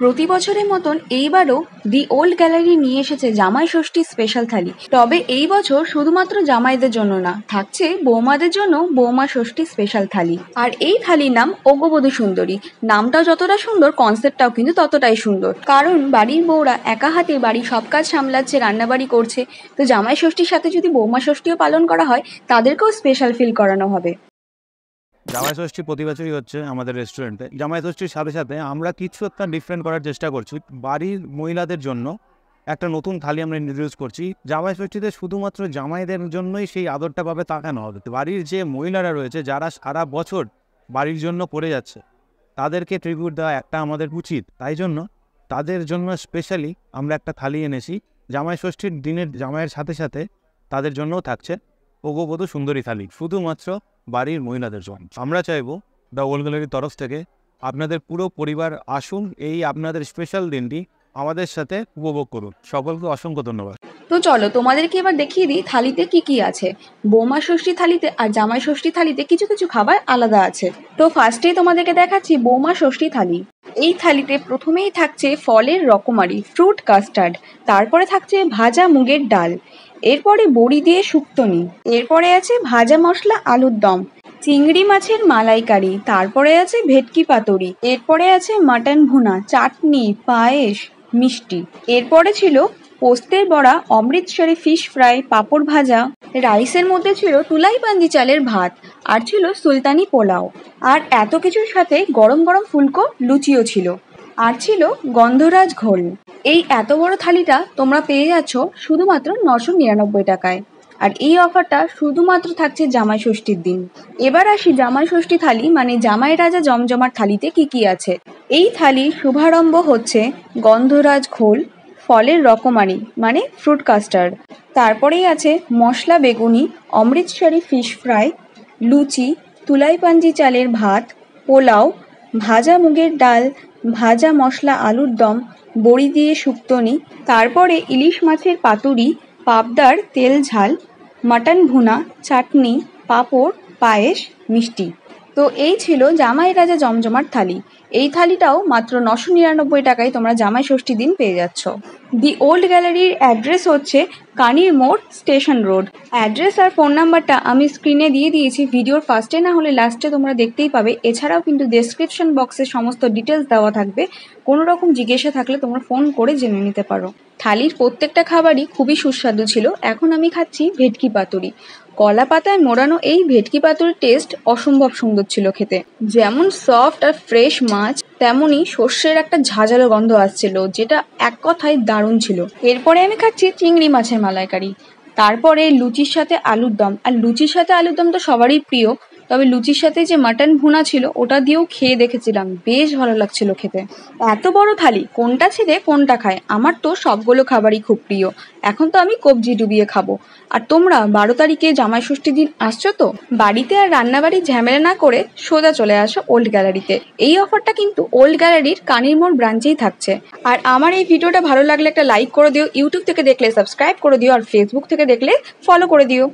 প্রতি বছরের মতন এইবারও দি ওল্ড গ্যালারি নিয়ে এসেছে জামাই ষষ্ঠী স্পেশাল থালি। তবে এই বছর শুধুমাত্র জামাইদের জন্য না, থাকছে বৌমাদের জন্য বৌমা ষষ্ঠী স্পেশাল থালি। আর এই থালির নাম অগ্রবধূ সুন্দরী। নামটাও যতটা সুন্দর, কনসেপ্টটাও কিন্তু ততটাই সুন্দর। কারণ বাড়ির বউরা একা হাতে বাড়ির সব কাজ সামলাচ্ছে, রান্নাবাড়ি করছে, তো জামাই ষষ্ঠীর সাথে যদি বৌমা ষষ্ঠীও পালন করা হয়, তাদেরকেও স্পেশাল ফিল করানো হবে। জামাই ষষ্ঠী প্রতি বছরই হচ্ছে আমাদের রেস্টুরেন্টে। জামাই ষষ্ঠীর সাথে সাথে আমরা কিছু একটা ডিফারেন্ট করার চেষ্টা করছি। বাড়ির মহিলাদের জন্য একটা নতুন থালি আমরা ইন্ট্রোডিউস করছি। জামাই ষষ্ঠীতে শুধুমাত্র জামাইদের জন্যই সেই আদরটা পাবে তা কেন হবে? বাড়ির যে মহিলারা রয়েছে, যারা সারা বছর বাড়ির জন্য করে যাচ্ছে, তাদেরকে ট্রিবিউট দেওয়া একটা আমাদের উচিত। তাই জন্য তাদের জন্য স্পেশালি আমরা একটা থালি এনেছি। জামাই ষষ্ঠীর দিনের জামাইয়ের সাথে সাথে তাদের জন্যও থাকছে অগ্রবধূ সুন্দরী থালি, শুধুমাত্র বাড়ির মহিলাদের জন্য। আমরা চাইবো দ্য ওল্ড গ্যালারির তরফ থেকে আপনাদের পুরো পরিবার আসুন, এই আপনাদের স্পেশাল দিনটি আমাদের সাথে উপভোগ করুন। সকলকে অসংখ্য ধন্যবাদ। তো চলো তোমাদেরকে এবার দেখিয়ে দিই থালিতে কি কি আছে। বৌমা ষষ্ঠী থালিতে আর জামাই ষষ্ঠী থালিতে কিছু কিছু খাবার আলাদা আছে। তো ফার্স্টেই তোমাদেরকে দেখাচ্ছি বৌমা ষষ্ঠী থালি। এই থালিতে প্রথমেই থাকছে ফলের রকমারি ফ্রুট কাস্টার্ড, তারপরে থাকছে ভাজা মুগের ডাল, এরপরে বড়ি দিয়ে শুক্তনি, এরপরে আছে ভাজা মশলা আলুর দম, চিংড়ি মাছের মালাইকারি, তারপরে আছে ভেটকি পাতুরি, এরপরে আছে মাটন ভুনা, চাটনি, পায়েস, মিষ্টি। এরপরে ছিল পোস্তের বড়া, অমৃতসরি ফিশ ফ্রাই, পাঁপড় ভাজা। রাইসের মধ্যে ছিল তুলাইপাঞ্জি চালের ভাত, আর ছিল সুলতানি পোলাও। আর এত কিছুর সাথে গরম গরম ফুলকো লুচিও ছিল, আর ছিল গন্ধরাজ ঘোল। এই এত বড় থালিটা তোমরা পেয়ে যাচ্ছ শুধুমাত্র 999 টাকায়। আর এই অফারটা শুধুমাত্র থাকছে জামাই ষষ্ঠীর দিন। এবার আসি জামাই ষষ্ঠী থালি মানে জামাই রাজা জমজমার থালিতে কি কি আছে। এই থালির শুভারম্ভ হচ্ছে গন্ধরাজ ঘোল, ফলের রকমারি মানে ফ্রুট কাস্টার্ড, তারপরেই আছে মশলা বেগুনি, অমৃতসরি ফিশ ফ্রাই, লুচি, তুলাইপাঞ্জি চালের ভাত, পোলাও, ভাজা মুগের ডাল, ভাজা মশলা আলুর দম, বড়ি দিয়ে শুক্তনি, তারপরে ইলিশ মাছের পাতুরি, পাবদার তেল ঝাল, মাটন ভুনা, চাটনি, পাঁপড়, পায়েস, মিষ্টি। তো এই ছিল জামাই রাজা জমজমার থালি। এই থালিটাও মাত্র 999 টাকায় তোমরা জামাই ষষ্ঠী দিন পেয়ে যাচ্ছ। দি ওল্ড গ্যালারির অ্যাড্রেস হচ্ছে কানির মোড়, স্টেশন রোড। অ্যাড্রেস আর ফোন নাম্বারটা আমি স্ক্রিনে দিয়ে দিয়েছি, ভিডিওর ফার্স্টে না হলে লাস্টে তোমরা দেখতেই পাবে। এছাড়াও কিন্তু ডেসক্রিপশন বক্সে সমস্ত ডিটেলস দেওয়া থাকবে, কোনো রকম জিজ্ঞাসা থাকলে তোমরা ফোন করে জেনে নিতে পারো। থালির প্রত্যেকটা খাবারই খুবই সুস্বাদু ছিল। এখন আমি খাচ্ছি ভেটকি পাতুরি। কলা পাতায় মোড়ানো এই ভেটকি পাতুরির টেস্ট অসম্ভব সুন্দর ছিল খেতে। যেমন সফট আর ফ্রেশ মাছ, তেমনই সর্ষের একটা ঝাঁঝালো গন্ধ আসছিল, যেটা এক কথায় দারুণ ছিল। এরপরে আমি খাচ্ছি চিংড়ি মাছের মালাইকারি, তারপরে লুচির সাথে আলুর দম। আর লুচির সাথে আলুর দম তো সবারই প্রিয়, তবে লুচির সাথে যে মাটন ভুনা ছিল ওটা দিয়েও খেয়ে দেখেছিলাম, বেশ ভালো লাগছিল খেতে। এত বড় থালি কোনটা ছেড়ে কোনটা খায়? আমার তো সবগুলো খাবারই খুব প্রিয়। এখন তো আমি কবজি ডুবিয়ে খাবো। আর তোমরা 12 তারিখে জামাই ষষ্ঠীর দিন আসছো তো, বাড়িতে আর রান্নাবাড়ির ঝামেলা না করে সোজা চলে আসো ওল্ড গ্যালারিতে। এই অফারটা কিন্তু ওল্ড গ্যালারির কানির মোড় ব্রাঞ্চেই থাকছে। আর আমার এই ভিডিওটা ভালো লাগলে একটা লাইক করে দিও, ইউটিউব থেকে দেখলে সাবস্ক্রাইব করে দিও, আর ফেসবুক থেকে দেখলে ফলো করে দিও।